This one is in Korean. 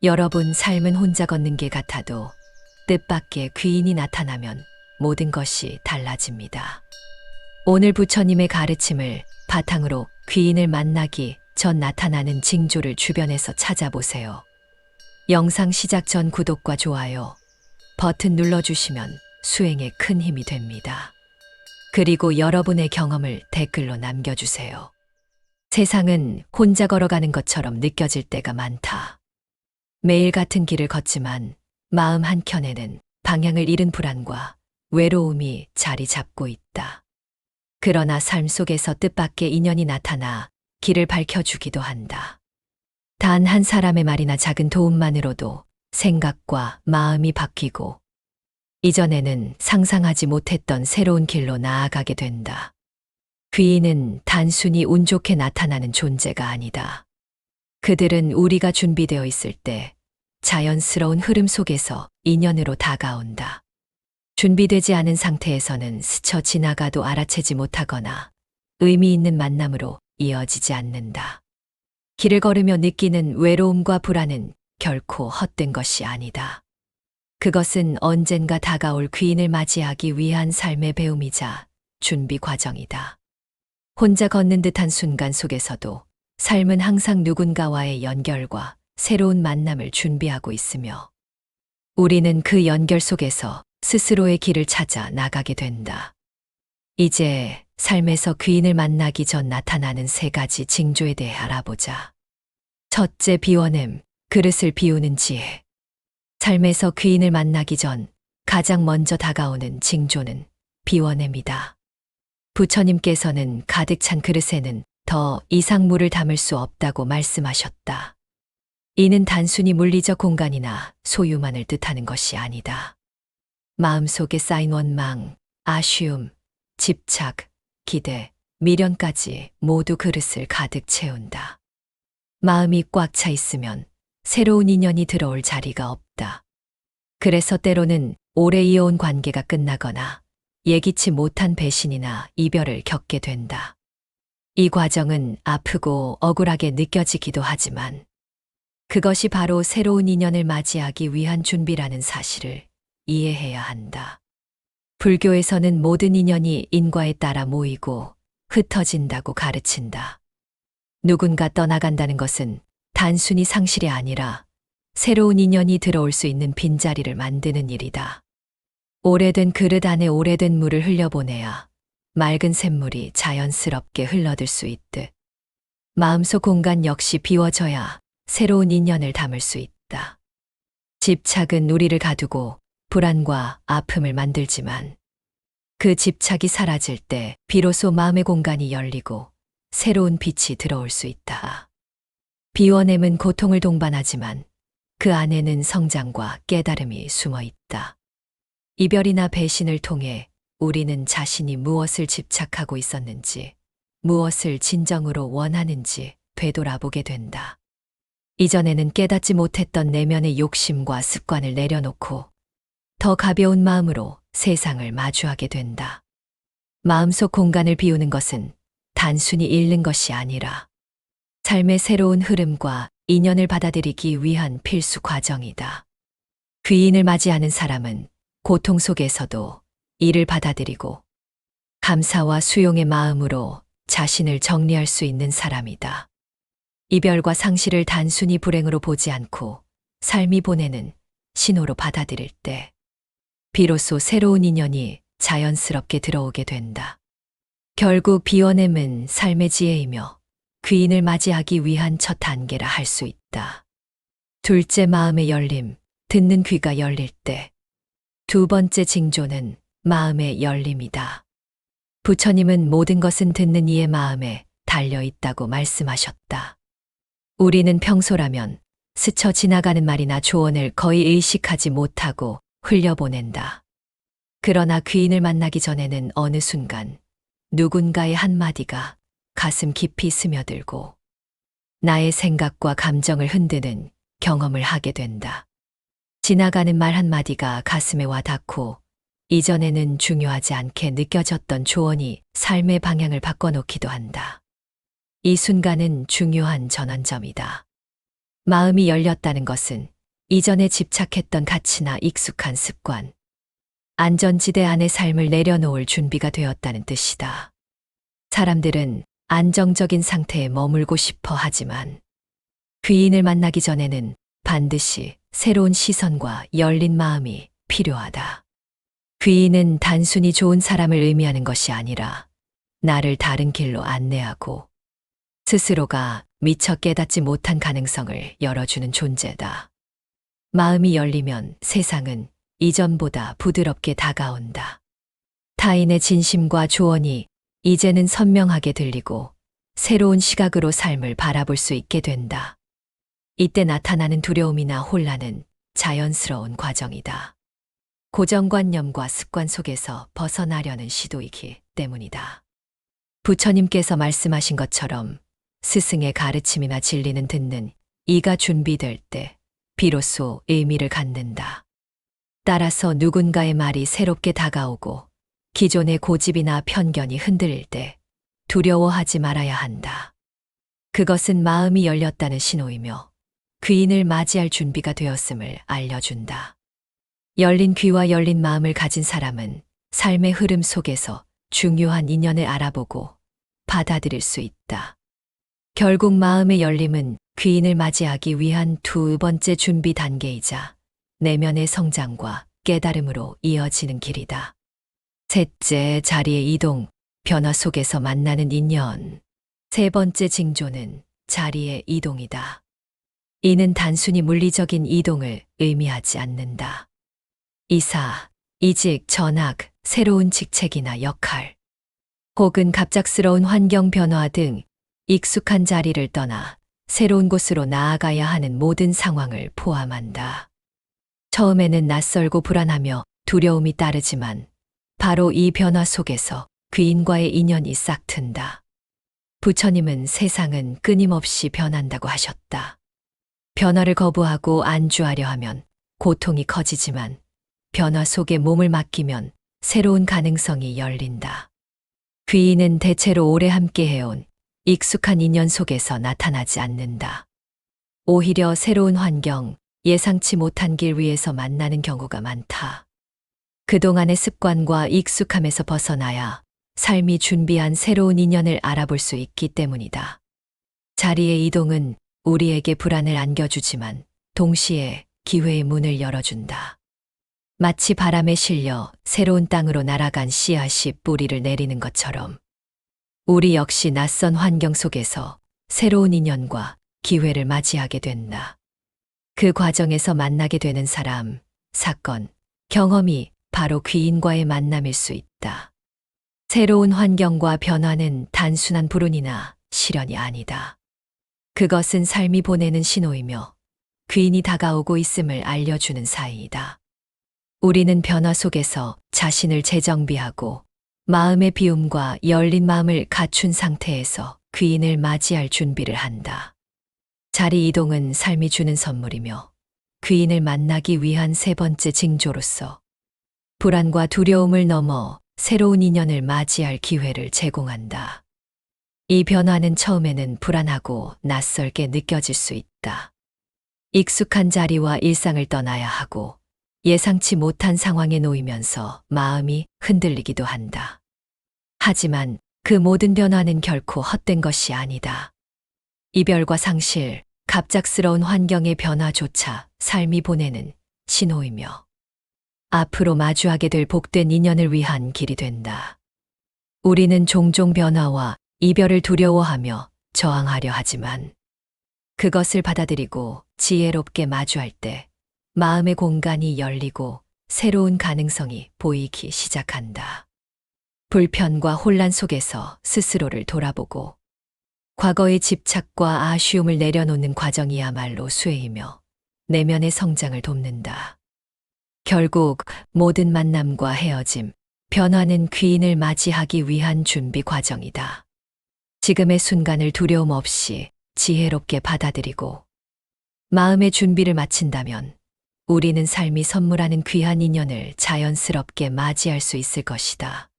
여러분 삶은 혼자 걷는 게 같아도 뜻밖의 귀인이 나타나면 모든 것이 달라집니다. 오늘 부처님의 가르침을 바탕으로 귀인을 만나기 전 나타나는 징조를 주변에서 찾아보세요. 영상 시작 전 구독과 좋아요 버튼 눌러주시면 수행에 큰 힘이 됩니다. 그리고 여러분의 경험을 댓글로 남겨주세요. 세상은 혼자 걸어가는 것처럼 느껴질 때가 많다. 매일 같은 길을 걷지만 마음 한켠에는 방향을 잃은 불안과 외로움이 자리 잡고 있다. 그러나 삶 속에서 뜻밖의 인연이 나타나 길을 밝혀주기도 한다. 단 한 사람의 말이나 작은 도움만으로도 생각과 마음이 바뀌고 이전에는 상상하지 못했던 새로운 길로 나아가게 된다. 귀인은 단순히 운 좋게 나타나는 존재가 아니다. 그들은 우리가 준비되어 있을 때 자연스러운 흐름 속에서 인연으로 다가온다. 준비되지 않은 상태에서는 스쳐 지나가도 알아채지 못하거나 의미 있는 만남으로 이어지지 않는다. 길을 걸으며 느끼는 외로움과 불안은 결코 헛된 것이 아니다. 그것은 언젠가 다가올 귀인을 맞이하기 위한 삶의 배움이자 준비 과정이다. 혼자 걷는 듯한 순간 속에서도 삶은 항상 누군가와의 연결과 새로운 만남을 준비하고 있으며 우리는 그 연결 속에서 스스로의 길을 찾아 나가게 된다. 이제 삶에서 귀인을 만나기 전 나타나는 3가지 징조에 대해 알아보자. 첫째, 비워냄, 그릇을 비우는 지혜. 삶에서 귀인을 만나기 전 가장 먼저 다가오는 징조는 비워냄이다. 부처님께서는 가득 찬 그릇에는 더 이상 물을 담을 수 없다고 말씀하셨다. 이는 단순히 물리적 공간이나 소유만을 뜻하는 것이 아니다. 마음속에 쌓인 원망, 아쉬움, 집착, 기대, 미련까지 모두 그릇을 가득 채운다. 마음이 꽉 차 있으면 새로운 인연이 들어올 자리가 없다. 그래서 때로는 오래 이어온 관계가 끝나거나 예기치 못한 배신이나 이별을 겪게 된다. 이 과정은 아프고 억울하게 느껴지기도 하지만 그것이 바로 새로운 인연을 맞이하기 위한 준비라는 사실을 이해해야 한다. 불교에서는 모든 인연이 인과에 따라 모이고 흩어진다고 가르친다. 누군가 떠나간다는 것은 단순히 상실이 아니라 새로운 인연이 들어올 수 있는 빈자리를 만드는 일이다. 오래된 그릇 안에 오래된 물을 흘려보내야 맑은 샘물이 자연스럽게 흘러들 수 있듯 마음속 공간 역시 비워져야 새로운 인연을 담을 수 있다. 집착은 우리를 가두고 불안과 아픔을 만들지만 그 집착이 사라질 때 비로소 마음의 공간이 열리고 새로운 빛이 들어올 수 있다. 비워냄은 고통을 동반하지만 그 안에는 성장과 깨달음이 숨어 있다. 이별이나 배신을 통해 우리는 자신이 무엇을 집착하고 있었는지, 무엇을 진정으로 원하는지 되돌아보게 된다. 이전에는 깨닫지 못했던 내면의 욕심과 습관을 내려놓고 더 가벼운 마음으로 세상을 마주하게 된다. 마음속 공간을 비우는 것은 단순히 잃는 것이 아니라 삶의 새로운 흐름과 인연을 받아들이기 위한 필수 과정이다. 귀인을 맞이하는 사람은 고통 속에서도 이를 받아들이고 감사와 수용의 마음으로 자신을 정리할 수 있는 사람이다. 이별과 상실을 단순히 불행으로 보지 않고 삶이 보내는 신호로 받아들일 때 비로소 새로운 인연이 자연스럽게 들어오게 된다. 결국 비워냄은 삶의 지혜이며 귀인을 맞이하기 위한 첫 단계라 할 수 있다. 둘째, 마음의 열림, 듣는 귀가 열릴 때. 2번째 징조는 마음의 열림이다. 부처님은 모든 것은 듣는 이의 마음에 달려 있다고 말씀하셨다. 우리는 평소라면 스쳐 지나가는 말이나 조언을 거의 의식하지 못하고 흘려보낸다. 그러나 귀인을 만나기 전에는 어느 순간 누군가의 한마디가 가슴 깊이 스며들고 나의 생각과 감정을 흔드는 경험을 하게 된다. 지나가는 말 한마디가 가슴에 와 닿고 이전에는 중요하지 않게 느껴졌던 조언이 삶의 방향을 바꿔놓기도 한다. 이 순간은 중요한 전환점이다. 마음이 열렸다는 것은 이전에 집착했던 가치나 익숙한 습관, 안전지대 안의 삶을 내려놓을 준비가 되었다는 뜻이다. 사람들은 안정적인 상태에 머물고 싶어 하지만 귀인을 만나기 전에는 반드시 새로운 시선과 열린 마음이 필요하다. 귀인은 단순히 좋은 사람을 의미하는 것이 아니라 나를 다른 길로 안내하고 스스로가 미처 깨닫지 못한 가능성을 열어주는 존재다. 마음이 열리면 세상은 이전보다 부드럽게 다가온다. 타인의 진심과 조언이 이제는 선명하게 들리고 새로운 시각으로 삶을 바라볼 수 있게 된다. 이때 나타나는 두려움이나 혼란은 자연스러운 과정이다. 고정관념과 습관 속에서 벗어나려는 시도이기 때문이다. 부처님께서 말씀하신 것처럼 스승의 가르침이나 진리는 듣는 이가 준비될 때 비로소 의미를 갖는다. 따라서 누군가의 말이 새롭게 다가오고 기존의 고집이나 편견이 흔들릴 때 두려워하지 말아야 한다. 그것은 마음이 열렸다는 신호이며 귀인을 맞이할 준비가 되었음을 알려준다. 열린 귀와 열린 마음을 가진 사람은 삶의 흐름 속에서 중요한 인연을 알아보고 받아들일 수 있다. 결국 마음의 열림은 귀인을 맞이하기 위한 두 번째 준비 단계이자 내면의 성장과 깨달음으로 이어지는 길이다. 셋째, 자리의 이동, 변화 속에서 만나는 인연. 세 번째 징조는 자리의 이동이다. 이는 단순히 물리적인 이동을 의미하지 않는다. 이사, 이직, 전학, 새로운 직책이나 역할, 혹은 갑작스러운 환경 변화 등 익숙한 자리를 떠나 새로운 곳으로 나아가야 하는 모든 상황을 포함한다. 처음에는 낯설고 불안하며 두려움이 따르지만 바로 이 변화 속에서 귀인과의 인연이 싹튼다. 부처님은 세상은 끊임없이 변한다고 하셨다. 변화를 거부하고 안주하려 하면 고통이 커지지만 변화 속에 몸을 맡기면 새로운 가능성이 열린다. 귀인은 대체로 오래 함께해온 익숙한 인연 속에서 나타나지 않는다. 오히려 새로운 환경, 예상치 못한 길 위에서 만나는 경우가 많다. 그동안의 습관과 익숙함에서 벗어나야 삶이 준비한 새로운 인연을 알아볼 수 있기 때문이다. 자리의 이동은 우리에게 불안을 안겨주지만 동시에 기회의 문을 열어준다. 마치 바람에 실려 새로운 땅으로 날아간 씨앗이 뿌리를 내리는 것처럼 우리 역시 낯선 환경 속에서 새로운 인연과 기회를 맞이하게 된다. 그 과정에서 만나게 되는 사람, 사건, 경험이 바로 귀인과의 만남일 수 있다. 새로운 환경과 변화는 단순한 불운이나 시련이 아니다. 그것은 삶이 보내는 신호이며 귀인이 다가오고 있음을 알려주는 사이이다. 우리는 변화 속에서 자신을 재정비하고 마음의 비움과 열린 마음을 갖춘 상태에서 귀인을 맞이할 준비를 한다. 자리 이동은 삶이 주는 선물이며 귀인을 만나기 위한 세 번째 징조로서 불안과 두려움을 넘어 새로운 인연을 맞이할 기회를 제공한다. 이 변화는 처음에는 불안하고 낯설게 느껴질 수 있다. 익숙한 자리와 일상을 떠나야 하고 예상치 못한 상황에 놓이면서 마음이 흔들리기도 한다. 하지만 그 모든 변화는 결코 헛된 것이 아니다. 이별과 상실, 갑작스러운 환경의 변화조차 삶이 보내는 신호이며 앞으로 마주하게 될 복된 인연을 위한 길이 된다. 우리는 종종 변화와 이별을 두려워하며 저항하려 하지만 그것을 받아들이고 지혜롭게 마주할 때 마음의 공간이 열리고 새로운 가능성이 보이기 시작한다. 불편과 혼란 속에서 스스로를 돌아보고 과거의 집착과 아쉬움을 내려놓는 과정이야말로 수혜이며 내면의 성장을 돕는다. 결국 모든 만남과 헤어짐, 변화는 귀인을 맞이하기 위한 준비 과정이다. 지금의 순간을 두려움 없이 지혜롭게 받아들이고 마음의 준비를 마친다면 우리는 삶이 선물하는 귀한 인연을 자연스럽게 맞이할 수 있을 것이다.